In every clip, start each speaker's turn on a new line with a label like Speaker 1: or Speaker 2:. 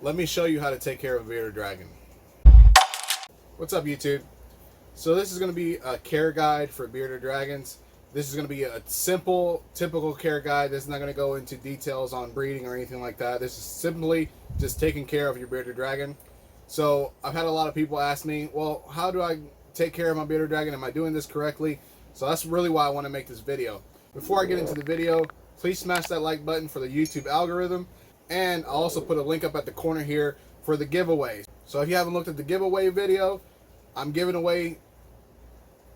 Speaker 1: let me show you how to take care of a bearded dragon. What's up, YouTube? So this is going to be a care guide for bearded dragons. This is going to be a simple, typical care guide. This is not going to go into details on breeding or anything like that. This is simply just taking care of your bearded dragon. So I've had a lot of people ask me, well, how do I take care of my bearded dragon? Am I doing this correctly? So that's really why I want to make this video. Before I get into the video, please smash that like button for the YouTube algorithm. And I'll also put a link up at the corner here for the giveaway. So if you haven't looked at the giveaway video, I'm giving away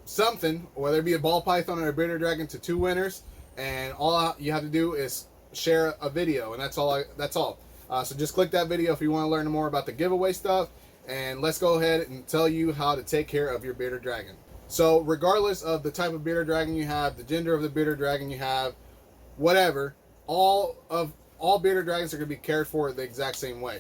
Speaker 1: something, whether it be a ball python or a bearded dragon, to 2 winners, and all you have to do is share a video, and that's all. So just click that video if you want to learn more about the giveaway stuff, and let's go ahead and tell you how to take care of your bearded dragon. So regardless of the type of bearded dragon you have, the gender of the bearded dragon you have, whatever, all bearded dragons are going to be cared for the exact same way.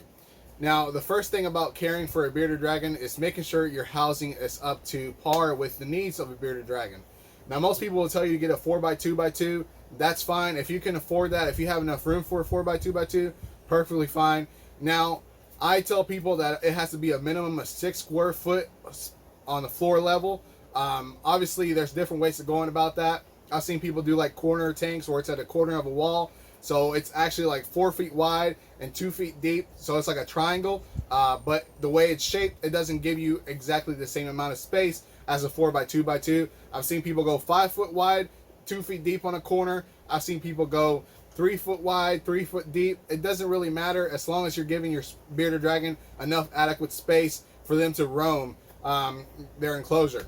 Speaker 1: Now, the first thing about caring for a bearded dragon is making sure your housing is up to par with the needs of a bearded dragon. Now, most people will tell you to get a 4x2x2. That's fine. If you can afford that, if you have enough room for a 4x2x2, perfectly fine. Now, I tell people that it has to be a minimum of 6 square foot on the floor level. Obviously, there's different ways of going about that. I've seen people do like corner tanks where it's at a corner of a wall. So it's actually like 4 feet wide and 2 feet deep. So it's like a triangle. But the way it's shaped, it doesn't give you exactly the same amount of space as a 4x2x2. I've seen people go 5 foot wide, 2 feet deep on a corner. I've seen people go 3 foot wide, 3 foot deep. It doesn't really matter as long as you're giving your bearded dragon enough adequate space for them to roam their enclosure.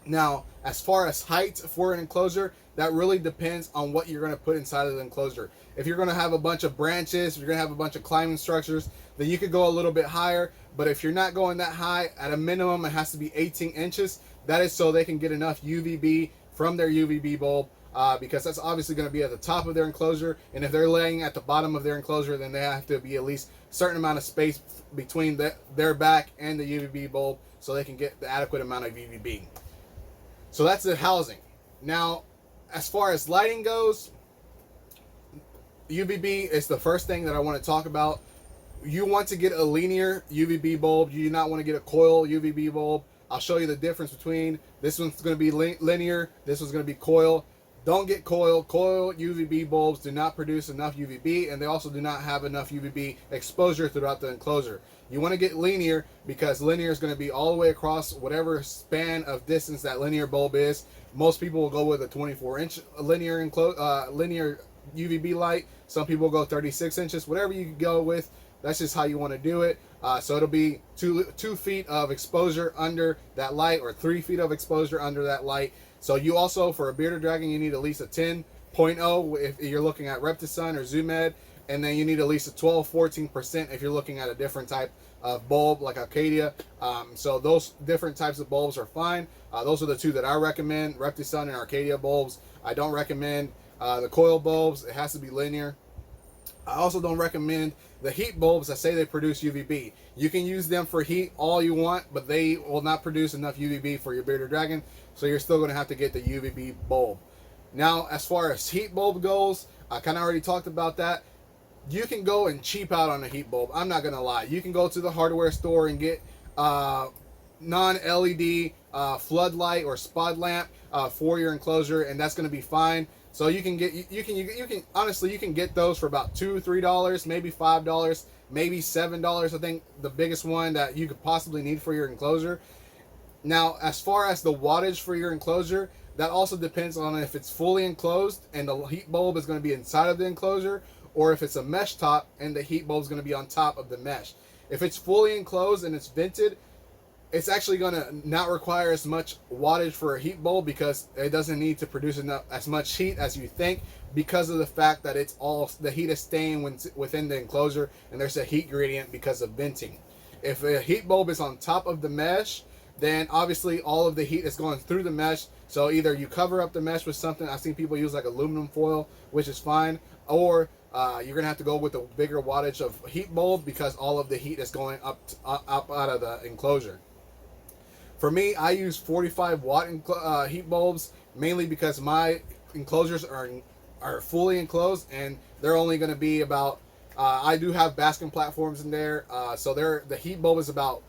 Speaker 1: Now, as far as height for an enclosure, that really depends on what you're going to put inside of the enclosure. If you're going to have a bunch of branches, if you're going to have a bunch of climbing structures, then you could go a little bit higher. But if you're not going that high, at a minimum, it has to be 18 inches. That is so they can get enough UVB from their UVB bulb, because that's obviously going to be at the top of their enclosure. And if they're laying at the bottom of their enclosure, then they have to be at least a certain amount of space between their back and the UVB bulb so they can get the adequate amount of UVB. So that's the housing. Now, as far as lighting goes, UVB is the first thing that I want to talk about. You want to get a linear UVB bulb. You do not want to get a coil UVB bulb. I'll show you the difference between this one's going to be linear, this one's going to be coil. Don't get coil. Coil UVB bulbs do not produce enough UVB, and they also do not have enough UVB exposure throughout the enclosure. You want to get linear because linear is going to be all the way across whatever span of distance that linear bulb is. Most people will go with a 24-inch linear UVB light. Some people will go 36 inches. Whatever you go with, that's just how you want to do it. So it'll be 2 feet of exposure under that light, or 3 feet of exposure under that light. So you also, for a bearded dragon, you need at least a 10.0 if you're looking at Reptisun or Zoomed, and then you need at least a 12-14% if you're looking at a different type of bulb like Arcadia. So those different types of bulbs are fine. Those are the 2 that I recommend, Reptisun and Arcadia bulbs. I don't recommend the coil bulbs. It has to be linear. I also don't recommend the heat bulbs that say they produce UVB. You can use them for heat all you want, but they will not produce enough UVB for your bearded dragon, so you're still going to have to get the UVB bulb. Now, as far as heat bulb goes, I kind of already talked about that. You can go and cheap out on a heat bulb. I'm not going to lie. You can go to the hardware store and get non-LED floodlight or spot lamp for your enclosure, and that's going to be fine. So you can honestly, you can get those for about $2-3, maybe $5, maybe $7. I think the biggest one that you could possibly need for your enclosure. Now, as far as the wattage for your enclosure, that also depends on if it's fully enclosed and the heat bulb is going to be inside of the enclosure, or if it's a mesh top and the heat bulb is going to be on top of the mesh. If it's fully enclosed and it's vented, it's actually going to not require as much wattage for a heat bulb because it doesn't need to produce as much heat as you think, because of the fact that the heat is staying within the enclosure and there's a heat gradient because of venting. If a heat bulb is on top of the mesh, then obviously all of the heat is going through the mesh. So either you cover up the mesh with something. I've seen people use like aluminum foil, which is fine, or you're gonna have to go with a bigger wattage of heat bulb because all of the heat is going up out of the enclosure. For me, I use 45 watt heat bulbs, mainly because my enclosures are fully enclosed, and they're only going to be about I do have basking platforms in there, so the heat bulb is about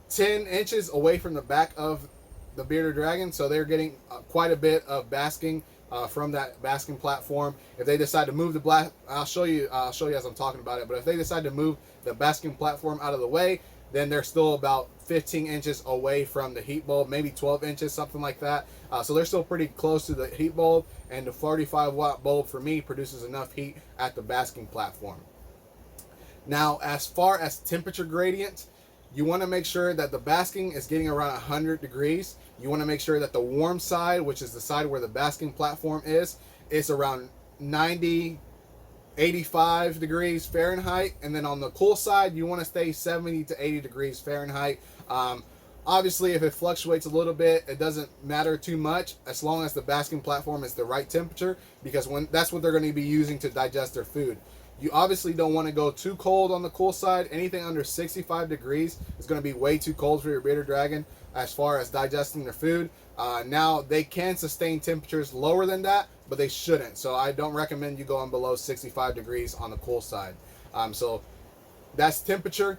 Speaker 1: 10 inches away from the back of the bearded dragon, so they're getting quite a bit of basking from that basking platform. If they decide to move the black, I'll show you as I'm talking about it. But if they decide to move the basking platform out of the way, then they're still about 15 inches away from the heat bulb, maybe 12 inches, something like that. So they're still pretty close to the heat bulb, and the 45-watt bulb for me produces enough heat at the basking platform. Now, as far as temperature gradient, you want to make sure that the basking is getting around 100 degrees. You want to make sure that the warm side, which is the side where the basking platform is around 90, 85 degrees Fahrenheit. And then on the cool side, you want to stay 70 to 80 degrees Fahrenheit. Obviously, if it fluctuates a little bit, it doesn't matter too much as long as the basking platform is the right temperature, because that's what they're going to be using to digest their food. You obviously don't want to go too cold on the cool side. Anything under 65 degrees is going to be way too cold for your bearded dragon as far as digesting their food. Now, they can sustain temperatures lower than that, but they shouldn't. So I don't recommend you going below 65 degrees on the cool side. So that's temperature.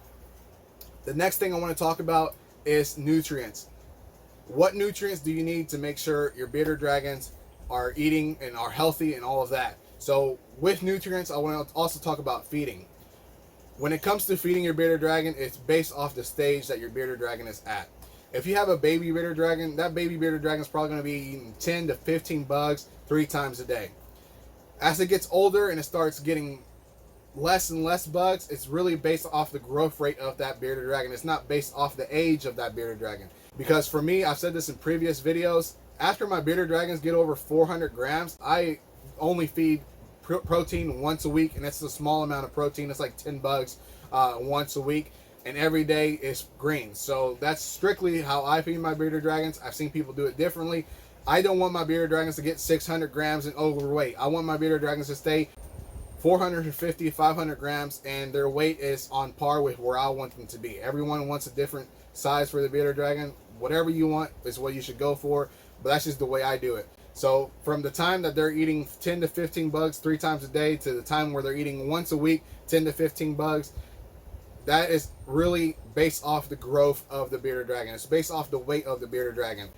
Speaker 1: The next thing I want to talk about is nutrients. What nutrients do you need to make sure your bearded dragons are eating and are healthy and all of that? So with nutrients, I want to also talk about feeding. When it comes to feeding your bearded dragon, it's based off the stage that your bearded dragon is at. If you have a baby bearded dragon, that baby bearded dragon is probably going to be eating 10 to 15 bugs 3 times a day. As it gets older and it starts getting less and less bugs, it's really based off the growth rate of that bearded dragon. It's not based off the age of that bearded dragon. Because for me, I've said this in previous videos, after my bearded dragons get over 400 grams, I only feed protein once a week, and it's a small amount of protein. It's like 10 bugs once a week, and every day is greens. So that's strictly how I feed my bearded dragons. I've seen people do it differently. I don't want my bearded dragons to get 600 grams and overweight. I want my bearded dragons to stay 450, 500 grams, and their weight is on par with where I want them to be. Everyone wants a different size for the bearded dragon. Whatever you want is what you should go for, but that's just the way I do it. So from the time that they're eating 10 to 15 bugs 3 times a day to the time where they're eating once a week 10 to 15 bugs, that is really based off the growth of the bearded dragon. It's based off the weight of the bearded dragon.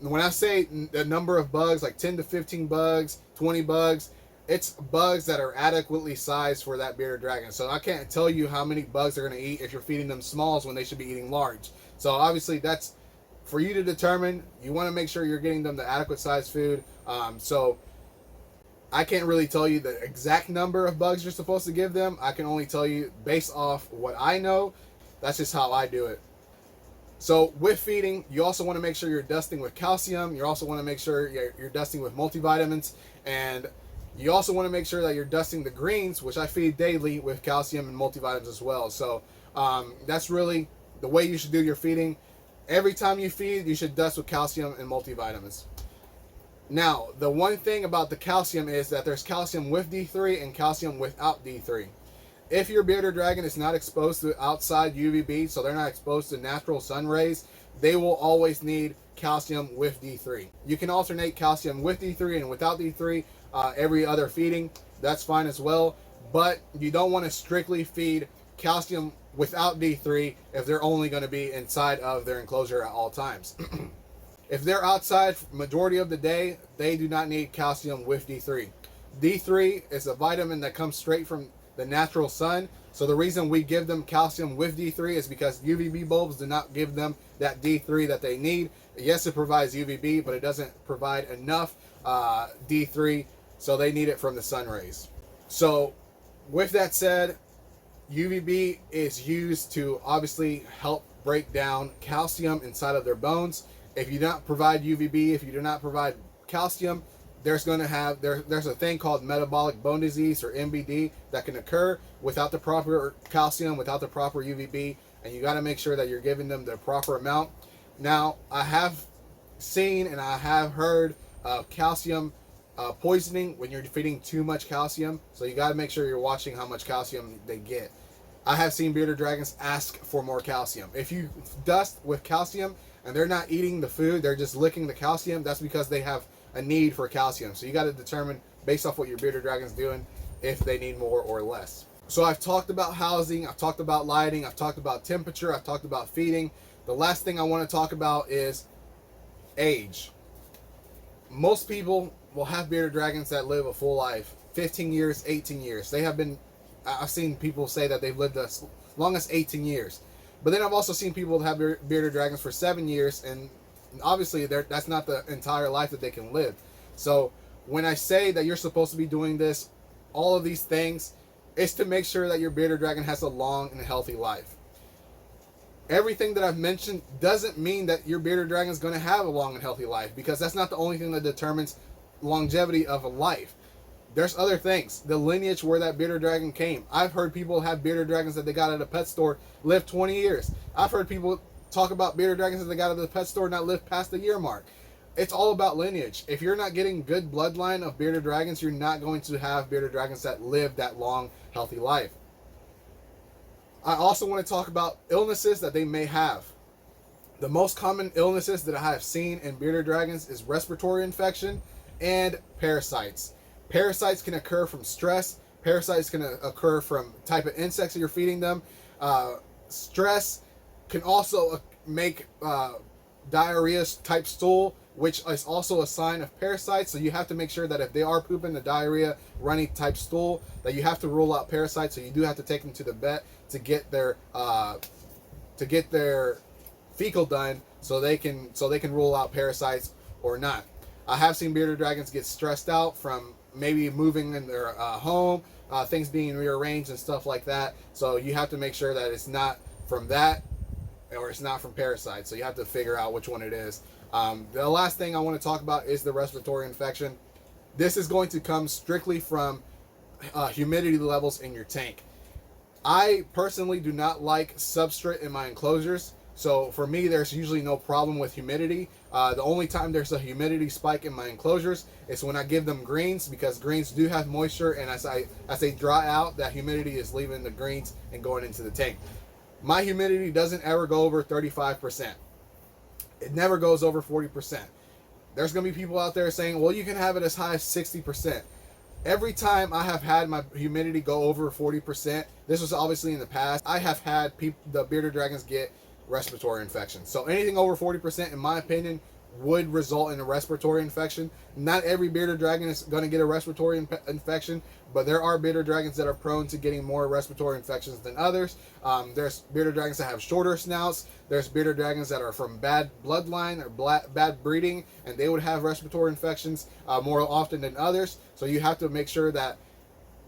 Speaker 1: When I say the number of bugs, like 10 to 15 bugs, 20 bugs, it's bugs that are adequately sized for that bearded dragon. So I can't tell you how many bugs they're going to eat if you're feeding them smalls when they should be eating large. So obviously that's for you to determine. You want to make sure you're getting them the adequate size food. So I can't really tell you the exact number of bugs you're supposed to give them. I can only tell you based off what I know. That's just how I do it. So with feeding, you also want to make sure you're dusting with calcium. You also want to make sure you're dusting with multivitamins. And you also want to make sure that you're dusting the greens, which I feed daily, with calcium and multivitamins as well. So that's really the way you should do your feeding. Every time you feed, you should dust with calcium and multivitamins. Now, the one thing about the calcium is that there's calcium with D3 and calcium without D3. If your bearded dragon is not exposed to outside UVB, so they're not exposed to natural sun rays, they will always need calcium with D3. You can alternate calcium with D3 and without D3 every other feeding. That's fine as well. But you don't want to strictly feed calcium without D3 if they're only going to be inside of their enclosure at all times. If they're outside majority of the day, they do not need calcium with D3. D3 is a vitamin that comes straight from the natural sun. So the reason we give them calcium with D3 is because UVB bulbs do not give them that D3 that they need. Yes, it provides UVB, but it doesn't provide enough D3, so they need it from the sun rays. So with that said, UVB is used to obviously help break down calcium inside of their bones. If you do not provide UVB, if you do not provide calcium, there's a thing called metabolic bone disease, or MBD, that can occur without the proper calcium, without the proper UVB, and you got to make sure that you're giving them the proper amount. Now, I have seen and I have heard of calcium poisoning when you're feeding too much calcium, so you got to make sure you're watching how much calcium they get. I have seen bearded dragons ask for more calcium. If you dust with calcium and they're not eating the food, they're just licking the calcium, that's because they have a need for calcium. So you got to determine based off what your bearded dragon's doing if they need more or less. So I've talked about housing, I've talked about lighting, I've talked about temperature, I've talked about feeding. The last thing I want to talk about is age. Most people will have bearded dragons that live a full life, 15 years, 18 years. I've seen people say that they've lived as long as 18 years. But then I've also seen people have bearded dragons for 7 years, and obviously that's not the entire life that they can live. So when I say that you're supposed to be doing this, all of these things, is to make sure that your bearded dragon has a long and healthy life. Everything that I've mentioned doesn't mean that your bearded dragon is going to have a long and healthy life, because that's not the only thing that determines longevity of a life. There's other things. The lineage where that bearded dragon came. I've heard people have bearded dragons that they got at a pet store live 20 years. I've heard people talk about bearded dragons that they got at the pet store not live past the year mark. It's all about lineage. If you're not getting good bloodline of bearded dragons, you're not going to have bearded dragons that live that long, healthy life. I also want to talk about illnesses that they may have. The most common illnesses that I have seen in bearded dragons is respiratory infection and parasites. Parasites can occur from stress. Parasites can occur from type of insects that you're feeding them. Stress can also make diarrhea type stool, which is also a sign of parasites. So you have to make sure that if they are pooping the diarrhea, runny type stool, that you have to rule out parasites. So you do have to take them to the vet to get their fecal done, so they can rule out parasites or not. I have seen bearded dragons get stressed out from maybe moving in their home, things being rearranged and stuff like that. So you have to make sure that it's not from that, or it's not from parasites. So you have to figure out which one it is. The last thing I want to talk about is the respiratory infection. This is going to come strictly from humidity levels in your tank. I personally do not like substrate in my enclosures. So for me, there's usually no problem with humidity. The only time there's a humidity spike in my enclosures is when I give them greens, because greens do have moisture, and as they dry out, that humidity is leaving the greens and going into the tank. My humidity doesn't ever go over 35%. It never goes over 40%. There's going to be people out there saying, well, you can have it as high as 60%. Every time I have had my humidity go over 40%, this was obviously in the past, I have had the bearded dragons get respiratory infections. So anything over 40%, in my opinion, would result in a respiratory infection. Not every bearded dragon is going to get a respiratory infection, but there are bearded dragons that are prone to getting more respiratory infections than others. There's bearded dragons that have shorter snouts. There's bearded dragons that are from bad bloodline or bad breeding, and they would have respiratory infections more often than others. So you have to make sure that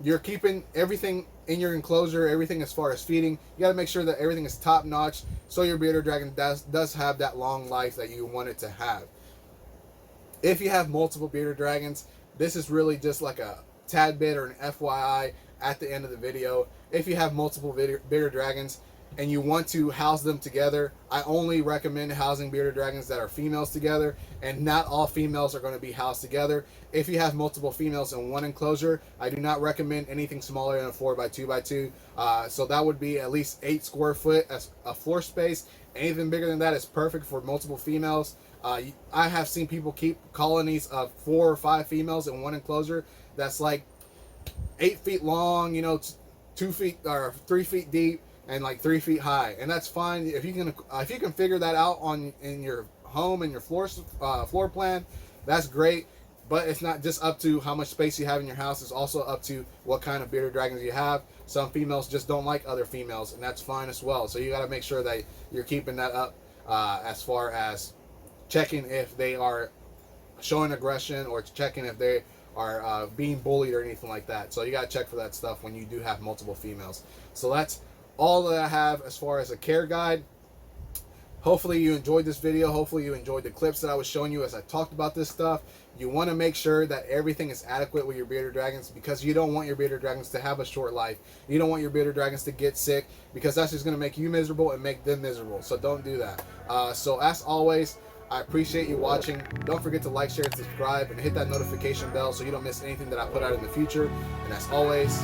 Speaker 1: you're keeping everything in your enclosure, everything as far as feeding. You got to make sure that everything is top notch, so your bearded dragon does have that long life that you want it to have. If you have multiple bearded dragons, this is really just like a tad bit or an FYI at the end of the video. If you have multiple bearded dragons and you want to house them together, I only recommend housing bearded dragons that are females together, and not all females are going to be housed together. If you have multiple females in one enclosure, I do not recommend anything smaller than a 4x2x2. So that would be at least 8 square foot as a floor space. Anything bigger than that is perfect for multiple females. I have seen people keep colonies of 4 or 5 females in one enclosure that's like 8 feet long, 2 feet or 3 feet deep, and like 3 feet high, and that's fine if you can figure that out in your home and your floor plan. That's great, but it's not just up to how much space you have in your house. It's also up to what kind of bearded dragons you have. Some females just don't like other females, and that's fine as well. So you got to make sure that you're keeping that up as far as checking if they are showing aggression, or checking if they are being bullied or anything like that. So you got to check for that stuff when you do have multiple females. So that's all that I have as far as a care guide. Hopefully you enjoyed this video. Hopefully you enjoyed the clips that I was showing you as I talked about this stuff. You want to make sure that everything is adequate with your bearded dragons, because you don't want your bearded dragons to have a short life. You don't want your bearded dragons to get sick, because that's just going to make you miserable and make them miserable. So don't do that. So as always, I appreciate you watching. Don't forget to like, share, and subscribe, and hit that notification bell so you don't miss anything that I put out in the future. And as always,